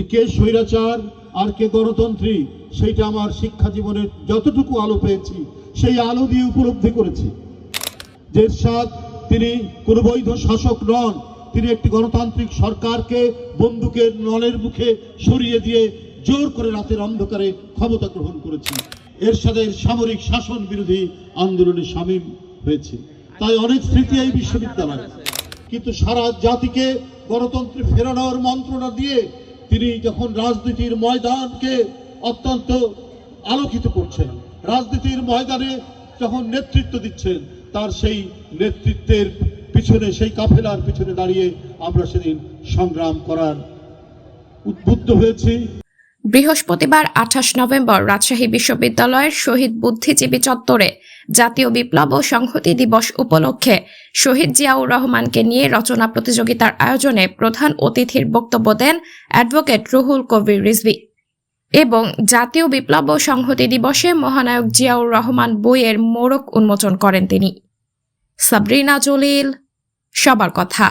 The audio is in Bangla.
যে কে স্বৈরাচার আর কে গণতন্ত্রী সেইটা আমার শিক্ষা জীবনের যতটুকু আলো পেয়েছি সেই আলো দিয়ে উপলব্ধি করেছি। যে এরশাদ তিনি কোনো বৈধ শাসক নন, তিনি একটি গণতান্ত্রিক সরকারকে বন্দুকের নলের মুখে সরিয়ে দিয়ে জোর করে রাতের অন্ধকারে ক্ষমতা গ্রহণ করেছে। এরশাদের সামরিক শাসন বিরোধী আন্দোলনে শামিল হয়েছে, তাই অনেক স্মৃতি এই বিশ্ববিদ্যালয়। কিন্তু সারা জাতিকে গণতন্ত্রে ফেরানোর মন্ত্রণা দিয়ে তিনি যখন রাজনীতির ময়দানকে অত্যন্ত আলোকিত করছেন, রাজনীতির ময়দানে যখন নেতৃত্ব দিচ্ছেন, তার সেই নেতৃত্বের পিছনে, সেই কাফেলার পিছনে দাঁড়িয়ে আমরা সেদিন সংগ্রাম করার উদ্বুদ্ধ হয়েছি। বৃহস্পতিবার 28 নভেম্বর রাজশাহী বিশ্ববিদ্যালয়ের শহীদ বুদ্ধিজীবী চত্বরে জাতীয় বিপ্লব ও সংহতি দিবস উপলক্ষে শহীদ জিয়াউর রহমানকে নিয়ে রচনা প্রতিযোগিতার আয়োজনে প্রধান অতিথির বক্তব্য দেন অ্যাডভোকেট রুহুল কবির রিজভী এবং জাতীয় বিপ্লব ও সংহতি দিবসে মহানায়ক জিয়াউর রহমান বইয়ের মোড়ক উন্মোচন করেন তিনি। সাবরিনা জলিল, সবার কথা।